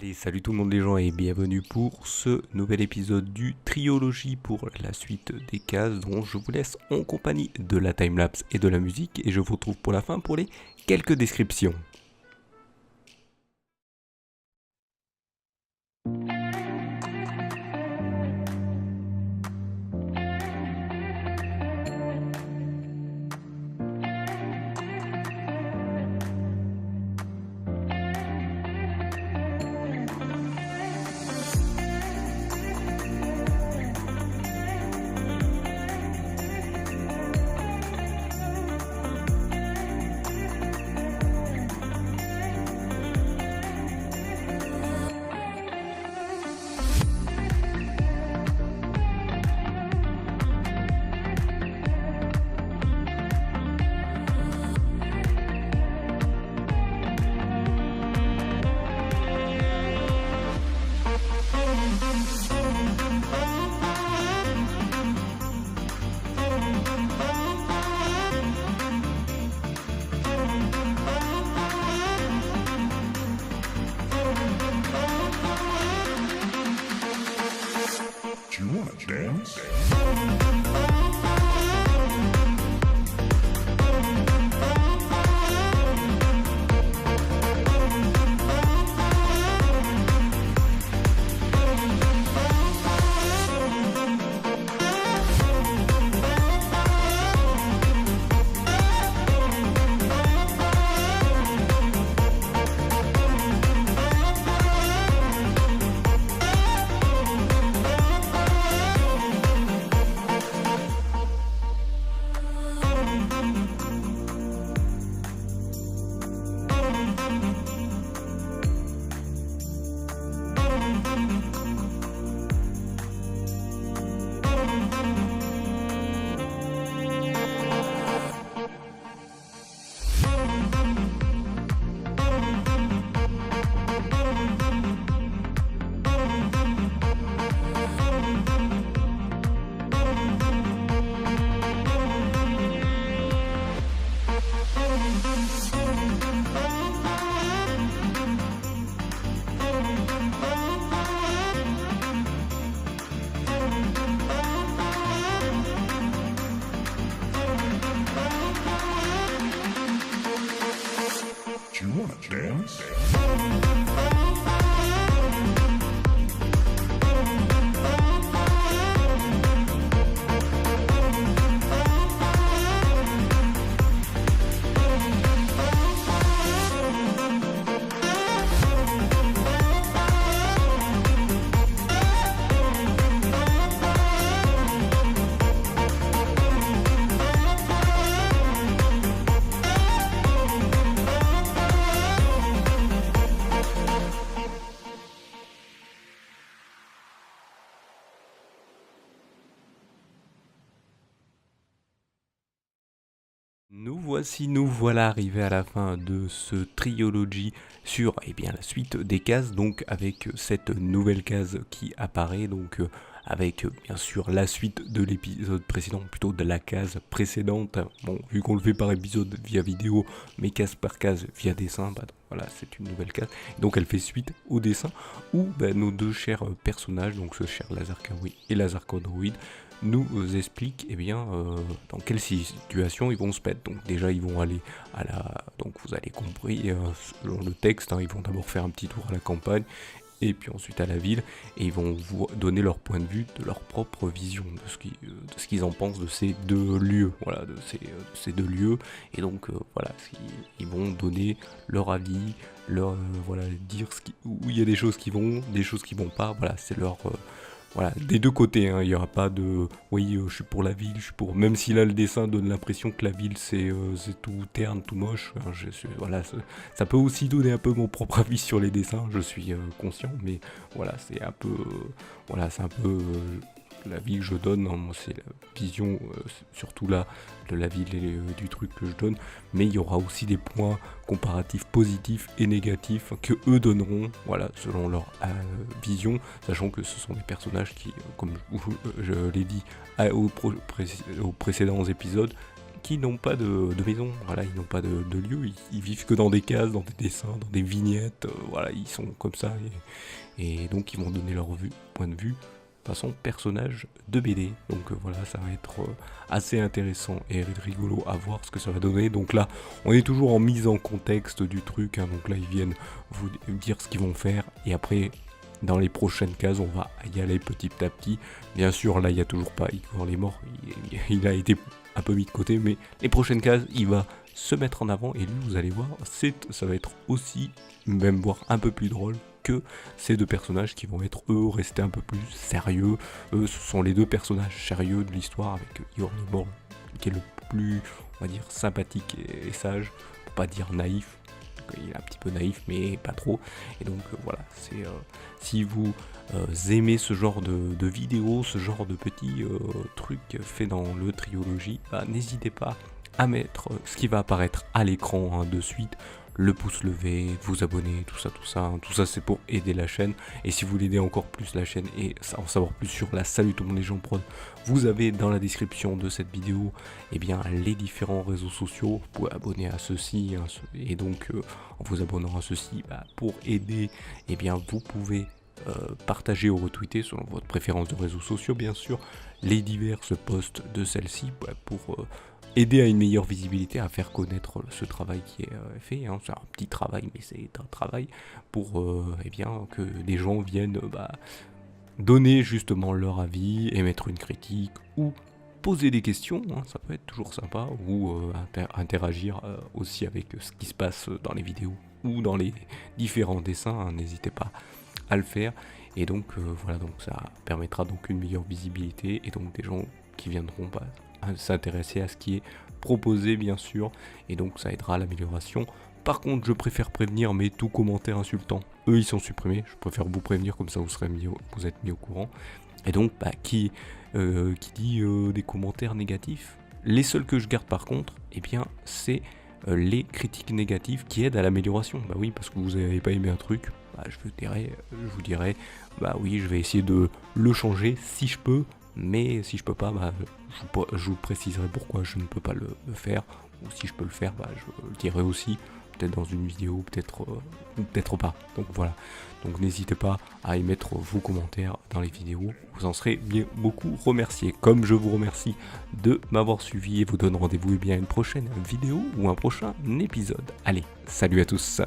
Allez, salut tout le monde les gens et bienvenue pour ce nouvel épisode du Triologie pour la suite des cases dont je vous laisse en compagnie de la timelapse et de la musique et je vous retrouve pour la fin pour les quelques descriptions. Do you wanna dance? Do you wanna dance? Nous voilà arrivés à la fin de ce Triologie sur la suite des cases, donc avec cette nouvelle case qui apparaît, donc avec bien sûr la suite de l'épisode précédent, plutôt de la case précédente. Bon, vu qu'on le fait par épisode via vidéo, mais case par case via dessin, donc voilà, c'est une nouvelle case. Donc elle fait suite au dessin où nos deux chers personnages, donc ce cher Lazarkawi et Lazarkodroid, nous expliquent dans quelle situation ils vont se mettre. Donc déjà ils vont aller à la... Donc vous avez compris, selon le texte, ils vont d'abord faire un petit tour à la campagne, et puis ensuite à la ville, et ils vont vous donner leur point de vue, de leur propre vision, de ce qu'ils en pensent de ces deux lieux, voilà, de ces deux lieux, et donc ils vont donner leur avis, dire où il y a des choses qui vont pas, voilà, c'est leur... Voilà, des deux côtés, il n'y aura pas de oui, je suis pour la ville, je suis pour. Même si là le dessin donne l'impression que la ville c'est tout terne, tout moche. Ça peut aussi donner un peu mon propre avis sur les dessins, je suis conscient, mais voilà, c'est un peu. La vie que je donne, moi c'est la vision, surtout là, de la ville et du truc que je donne, mais il y aura aussi des points comparatifs positifs et négatifs que eux donneront, voilà, selon leur vision, sachant que ce sont des personnages qui, comme je l'ai dit aux précédents épisodes, qui n'ont pas de maison, voilà, ils n'ont pas de lieu, ils vivent que dans des cases, dans des dessins, dans des vignettes, voilà, ils sont comme ça, et donc ils vont donner leur point de vue façon personnage de BD. Donc voilà, ça va être assez intéressant et rigolo à voir ce que ça va donner. Donc là, on est toujours en mise en contexte du truc, hein. Donc là, ils viennent vous dire ce qu'ils vont faire, et après, dans les prochaines cases, on va y aller petit à petit. Bien sûr, là, il n'y a toujours pas Igor les morts, il a été un peu mis de côté, mais les prochaines cases, il va se mettre en avant, et lui, vous allez voir, ça va être aussi, même voire un peu plus drôle que ces deux personnages qui vont être, eux, restés un peu plus sérieux. Eux, ce sont les deux personnages sérieux de l'histoire, avec Igor le Mort, qui est le plus, on va dire, sympathique et sage, pour pas dire naïf. Il est un petit peu naïf, mais pas trop. Et donc, voilà, c'est si vous aimez ce genre de vidéos, ce genre de petits trucs faits dans le Triology, bah, n'hésitez pas à mettre ce qui va apparaître à l'écran, hein, de suite, le pouce levé, vous abonner, tout ça, hein. Tout ça c'est pour aider la chaîne. Et si vous voulez aider encore plus la chaîne et en savoir plus sur la Salut tout le monde les gens prod, vous avez dans la description de cette vidéo, eh bien, les différents réseaux sociaux. Vous pouvez abonner à ceux-ci, hein, et donc en vous abonnant à ceux-ci, bah, pour aider, eh bien, vous pouvez partager ou retweeter selon votre préférence de réseaux sociaux, bien sûr, les diverses posts de celle-ci, bah, pour aider à une meilleure visibilité, à faire connaître ce travail qui est fait, hein. C'est un petit travail, mais c'est un travail pour eh bien, que des gens viennent donner justement leur avis, émettre une critique ou poser des questions, hein, ça peut être toujours sympa, ou interagir aussi avec ce qui se passe dans les vidéos ou dans les différents dessins, hein. N'hésitez pas à le faire, et donc voilà, donc ça permettra donc une meilleure visibilité, et donc des gens qui viendront s'intéresser à ce qui est proposé, bien sûr, et donc ça aidera à l'amélioration. Par contre, je préfère prévenir, mais tout commentaire insultant, eux ils sont supprimés. Je préfère vous prévenir, comme ça vous êtes mis au courant. Et donc, bah, qui dit des commentaires négatifs, les seuls que je garde par contre, eh bien, c'est les critiques négatives qui aident à l'amélioration. Bah oui, parce que vous n'avez pas aimé un truc, bah, je vous dirai, bah oui, je vais essayer de le changer si je peux. Mais si je peux pas, bah, je vous préciserai pourquoi je ne peux pas le faire. Ou si je peux le faire, bah, je le dirai aussi, peut-être dans une vidéo, peut-être ou peut-être pas. Donc voilà, donc n'hésitez pas à émettre vos commentaires dans les vidéos, vous en serez bien beaucoup remerciés. Comme je vous remercie de m'avoir suivi, et vous donne rendez-vous, eh bien, à une prochaine vidéo ou un prochain épisode. Allez, salut à tous.